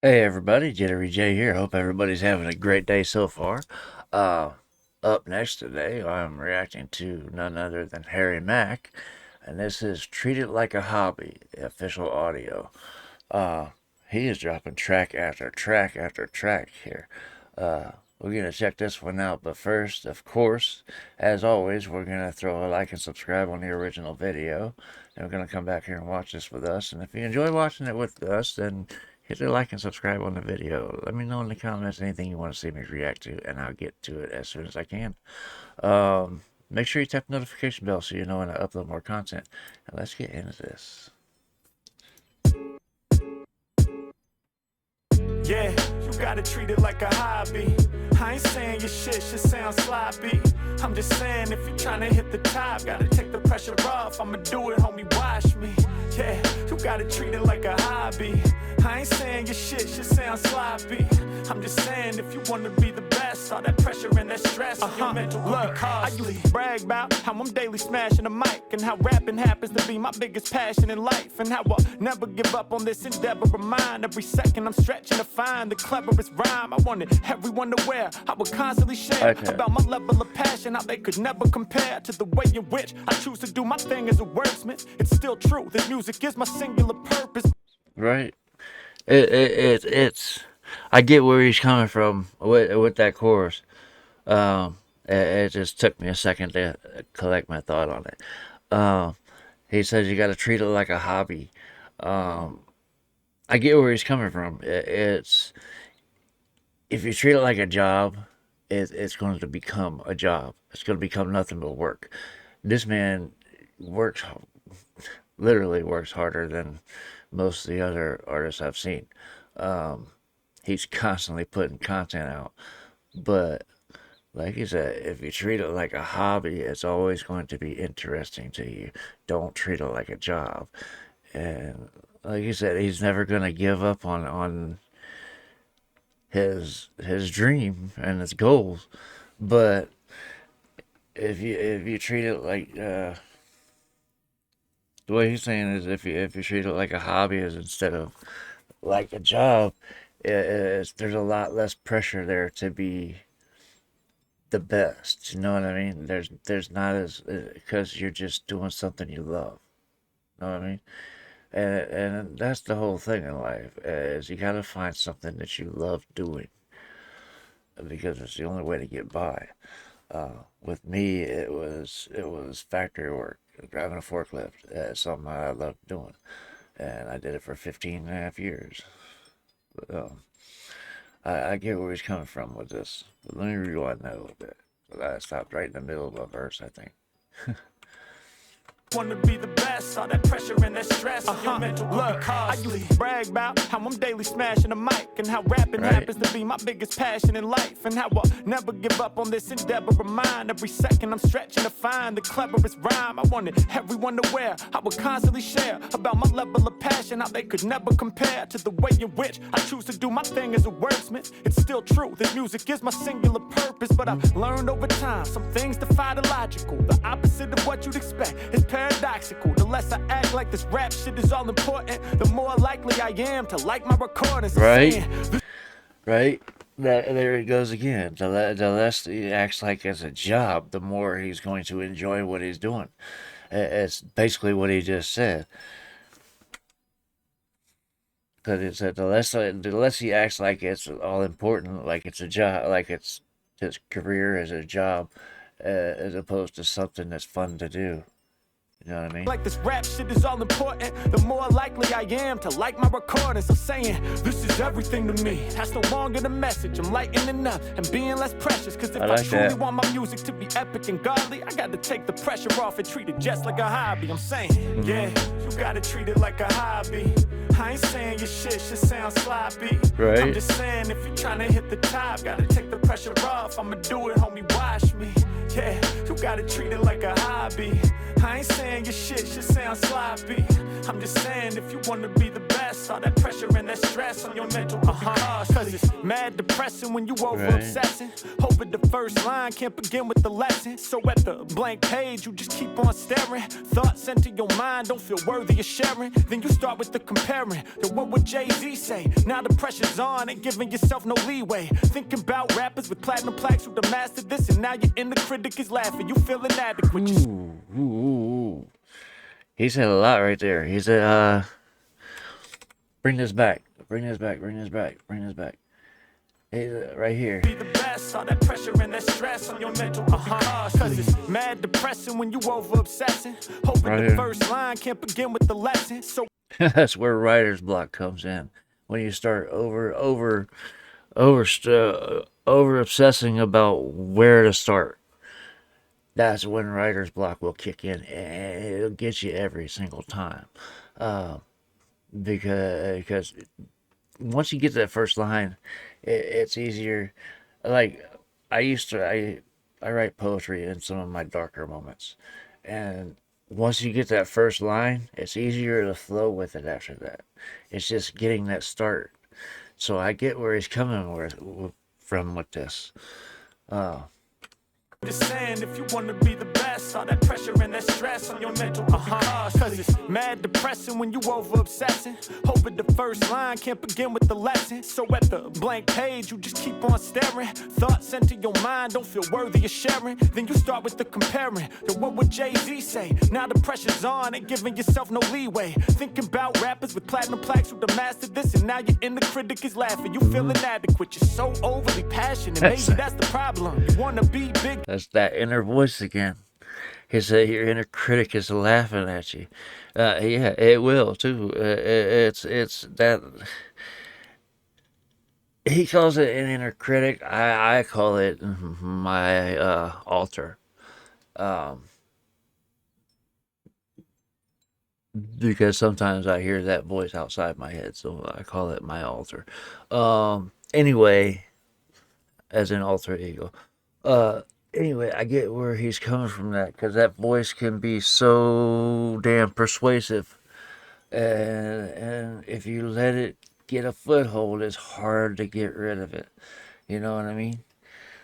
Hey everybody, Jittery J here. Hope everybody's having a great day so far. Uh, Up next today, I'm reacting to none other than Harry Mack, and this is Treat It Like a Hobby, official audio. Uh, he is dropping track after track after track here. We're gonna check this one out, but first, of course, as always, we're gonna throw a like and subscribe on the original video. And we're gonna come back here and watch this with us. And if you enjoy watching it with us, then hit the like and subscribe on the video. Let me know in the comments anything you want to see me react to, and I'll get to it as soon as I can. Make sure you tap the notification bell so you know when I upload more content. And let's get into this. Yeah, you gotta treat it like a hobby. I ain't saying your shit should sound sloppy. I'm just saying if you're trying to hit the top, gotta take the pressure off. I'ma do it, homie, watch me. Yeah, you gotta treat it like a hobby. I ain't saying your shit should sound sloppy. I'm just saying if you wanna be the best, all that pressure and that stress on your mental will be costly. I used to brag about how I'm daily smashing a mic, and how rapping happens to be my biggest passion in life, and how I'll never give up on this endeavor of mine. Every second I'm stretching to find the cleverest rhyme. I wanted everyone to wear. I would constantly share about my level of passion, how they could never compare to the way in which I choose to do my thing as a wordsmith. It's still true, this music is my singular purpose. Right? It's. I get where he's coming from with that chorus. It just took me a second to collect my thought on it. He says you got to treat it like a hobby. I get where he's coming from. It's if you treat it like a job, it's going to become a job. It's going to become nothing but work. This man works, literally works harder than most of the other artists I've seen. He's constantly putting content out, but like you said, if you treat it like a hobby, it's always going to be interesting to you. Don't treat it like a job. And like you said, he's never gonna give up on his dream and his goals. But if you treat it like the way he's saying is if you treat it like a hobby is instead of like a job, there's a lot less pressure there to be the best. You know what I mean? There's not as because you're just doing something you love. You know what I mean? And that's the whole thing in life is you gotta find something that you love doing because it's the only way to get by. With me, it was factory work, driving a forklift. It's something I loved doing, and I did it for 15 and a half years. But, I get where he's coming from with this. But let me rewind that a little bit. I stopped right in the middle of a verse, I think. Want to be the best, all that pressure and that stress on your mental will be costly. I used to brag about how I'm daily smashing a mic, and how rapping happens to be my biggest passion in life, and how I'll never give up on this endeavor of mine. Every second I'm stretching to find the cleverest rhyme. I wanted everyone to wear. I would constantly share about my level of passion, how they could never compare to the way in which I choose to do my thing as a wordsmith. It's still true, this music is my singular purpose, but I've learned over time some things defy the logical. The opposite of what you'd expect is paradoxical. The less I act like this rap shit is all important, the more likely I am to like my recordings. Right? Right? There he goes again. The less he acts like it's a job, the more he's going to enjoy what he's doing. It's basically what he just said. Because it said the less he acts like it's all important, like it's a job, like it's his career as a job, as opposed to something that's fun to do. You know what I mean? Like this rap shit is all important, the more likely I am to like my recordings. I'm saying this is everything to me. That's no longer the message. I'm lightening up and being less precious. Cause if I truly want my music to be epic and godly, I gotta take the pressure off and treat it just like a hobby. I'm saying, yeah, you gotta treat it like a hobby. I ain't saying your shit should sound sloppy. Right. I'm just saying if you're trying to hit the top, gotta take the pressure off. I'ma do it, homie, watch me. Yeah, you gotta treat it like a hobby. I ain't saying your shit should sound sloppy. I'm just saying if you wanna be the best, best. All that pressure and that stress on your mental cause it's mad depressing when you over obsessing. Hoping the first line can't begin with the lesson. So at the blank page, you just keep on staring. Thoughts enter your mind, don't feel worthy of sharing. Then you start with the comparing. Then what would Jay-Z say? Now the pressure's on, ain't giving yourself no leeway. Thinking about rappers with platinum plaques who mastered this, and now your inner critic is laughing. You feel inadequate. Ooh. He said a lot right there. He said, bring this back. Bring this back. Bring this back. Bring this back. Hey, right here. Be the best. All that pressure and that stress on your mental cause it's mad depressing when you over obsessing. Hoping Right the first line can't begin with the lesson. So that's where writer's block comes in. When you start over obsessing about where to start. That's when writer's block will kick in, and it'll get you every single time. Because once you get to that first line, it's easier. Like I write poetry in some of my darker moments, and once you get that first line, it's easier to flow with it after that. It's just getting that start. So I get where he's coming from with this. just saying, if you wanna be the best, all that pressure and that stress on your mental cause it's mad depressing when you over obsessing. Hoping the first line can't begin with the lesson. So at the blank page, you just keep on staring. Thoughts enter your mind, don't feel worthy of sharing. Then you start with the comparing. Then what would Jay-Z say? Now the pressure's on, ain't giving yourself no leeway. Thinking about rappers with platinum plaques who mastered this, and now your inner critic is laughing. You feel inadequate, you're so overly passionate. Maybe that's the problem. You wanna be big. That's that inner voice again. He said your inner critic is laughing at you. Yeah, it will too. It's that. He calls it an inner critic. I call it my altar. Because sometimes I hear that voice outside my head, so I call it my altar. Anyway, as an alter ego. Anyway, I get where he's coming from that, because that voice can be so damn persuasive, and if you let it get a foothold, it's hard to get rid of it. You know what I mean?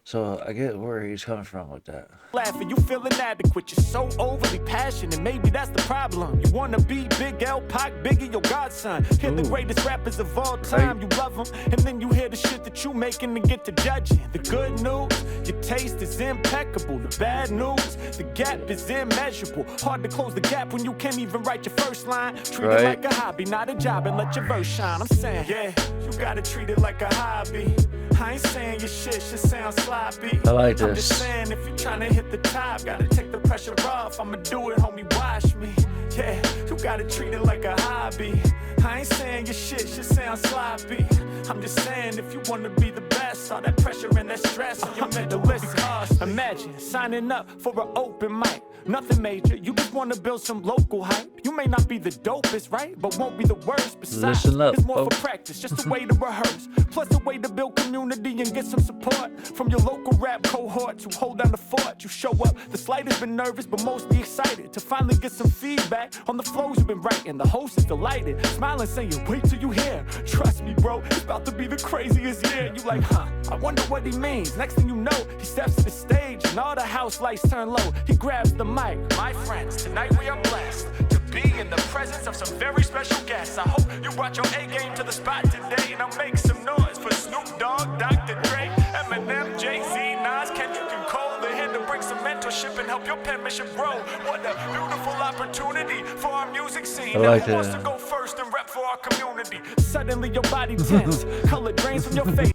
So I get where he's coming from with that. Laughing, you feel inadequate, you're so overly passionate. Maybe that's the problem. You wanna be Big L, Pac, Biggie, your godson. Hear the greatest rappers of all time, you love them, and then you hear the shit that you making and get to judging. The good news, your taste is impeccable. The bad news, the gap is immeasurable. Hard to close the gap when you can't even write your first line. Treat it like a hobby, not a job, and let your verse shine. I'm saying, yeah, you gotta treat it like a hobby. I ain't saying your shit should sound sloppy. I like this. I'm just saying, if you're trying to hit the top, gotta take the pressure off. I'ma do it, homie, watch me. Yeah, you gotta treat it like a hobby. I ain't saying your shit should sound sloppy. I'm just saying, if you wanna be the best, all that pressure and that stress on your mental listen. Imagine signing up for an open mic. Nothing major, you just wanna build some local hype. You may not be the dopest, right? But won't be the worst. Besides, listen up, it's more for practice, just a way to rehearse. Plus a way to build community and get some support from your local rap cohorts who hold down the fort. You show up, the slightest been nervous, but mostly excited to finally get some feedback on the flows you've been writing. The host is delighted, smiling, saying, wait till you hear. Trust me, bro, it's about to be the craziest year. You like, I wonder what he means. Next thing you know, he steps to the stage and all the house lights turn low. He grabs the mic. My friends, tonight we are blessed to be in the presence of some very special guests. I hope you brought your A game to the spot today, and I'll make some noise for Snoop Dogg, Dr. Dre, Eminem, Jay-Z, Nas, Kendrick, and Cole. They're here to bring some mentorship and help your penmanship grow. What a beautiful opportunity for our music scene. I like Who wants to go first and rep for our community? Suddenly your body tense, color drains from your face.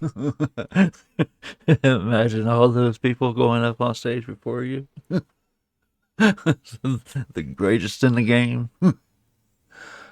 Imagine all those people going up on stage before you. The greatest in the game.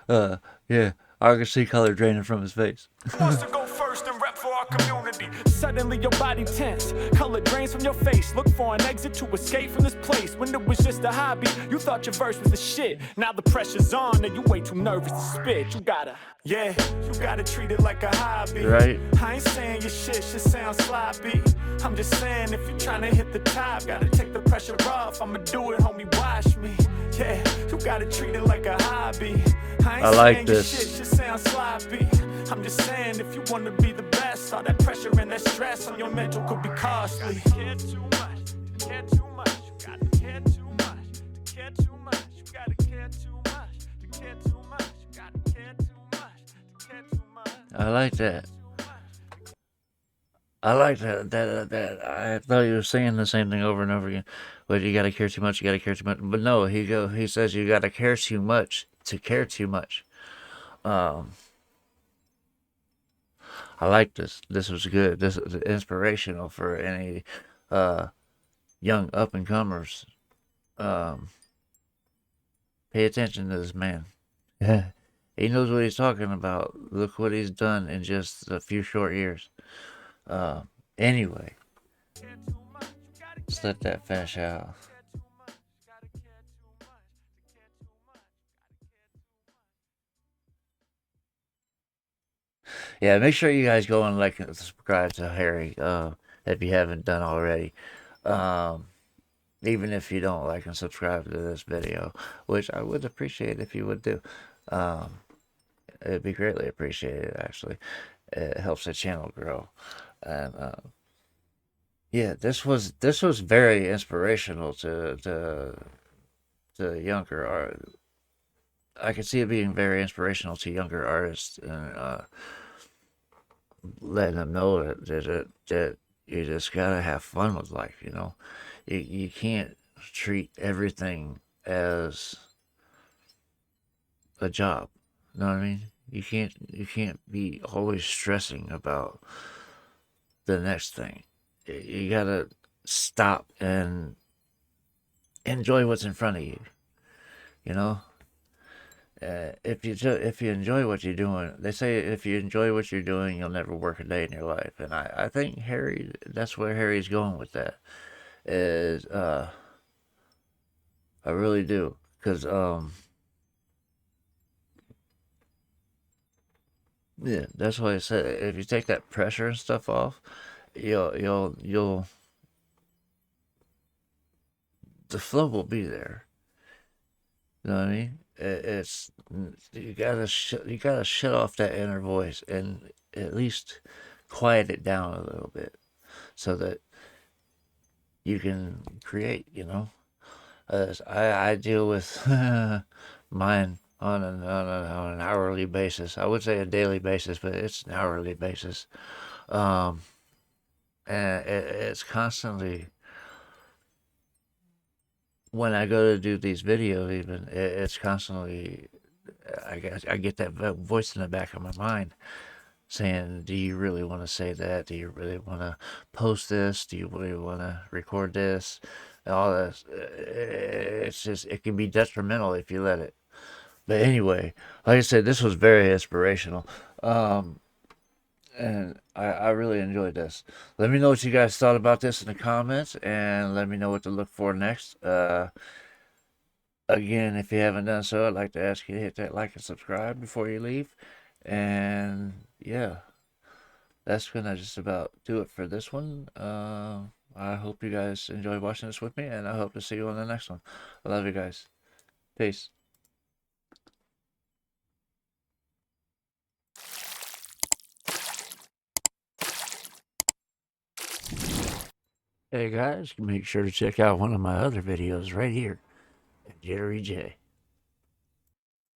Yeah, I can see color draining from his face. Wants to go first and rep for our community. Suddenly your body tense, color drains from your face. Look for an exit to escape from this place. When it was just a hobby, you thought your verse was the shit. Now the pressure's on and you way too nervous to spit. You gotta treat it like a hobby. Right. I ain't saying your shit should sound sloppy. I'm just saying, if you're trying to hit the top, gotta take the pressure off. I'ma do it, homie, watch me. Yeah, you gotta treat it like a hobby. I ain't I like saying your shit this. should sound sloppy. I'm just saying if you wanna be the best, all that pressure and that stress on your mental could be costly. Care too much, to care too much. You gotta care too much, to care too much. You gotta care too much, to care too much. You gotta care too much, to care too much. I like that. I like that. I thought you were saying the same thing over and over again. But you gotta care too much. You gotta care too much. But no, he says you gotta care too much to care too much. Um, I like this. This was good. This is inspirational for any uh young up and comers. Um, pay attention to this man. He knows what he's talking about. Look what he's done in just a few short years. Uh, anyway, let's let that fish out. Yeah, make sure you guys go and like and subscribe to Harry if you haven't done already. Um, even if you don't like and subscribe to this video, which I would appreciate if you would do. Um, it'd be greatly appreciated, actually. It helps the channel grow. And yeah, this was very inspirational to younger art. I could see it being very inspirational to younger artists and letting them know that you just gotta have fun with life. You can't treat everything as a job. You know what I mean? You can't be always stressing about the next thing. You gotta stop and enjoy what's in front of you. You know, if you enjoy what you're doing, they say if you enjoy what you're doing, you'll never work a day in your life. And I think that's where Harry's going with that. Is I really do, cause yeah, that's why I said if you take that pressure and stuff off, you'll the flow will be there. You know what I mean? It's you gotta shut off that inner voice and at least quiet it down a little bit so that you can create. I deal with mine on an hourly basis. I would say a daily basis, but it's an hourly basis. Um, and it's constantly when I go to do these videos, even it's constantly I guess I get that voice in the back of my mind saying, "Do you really want to say that? Do you really want to post this? Do you really want to record this?" And all this. It's just it can be detrimental if you let it. But anyway, like I said, this was very inspirational. Um, and I really enjoyed this. Let me know what you guys thought about this in the comments, and let me know what to look for next. Again, if you haven't done so, I'd like to ask you to hit that like and subscribe before you leave. And yeah, that's gonna just about do it for this one. I hope you guys enjoy watching this with me, and I hope to see you on the next one. I love you guys. Peace. Hey guys, make sure to check out one of my other videos right here at Jerry J.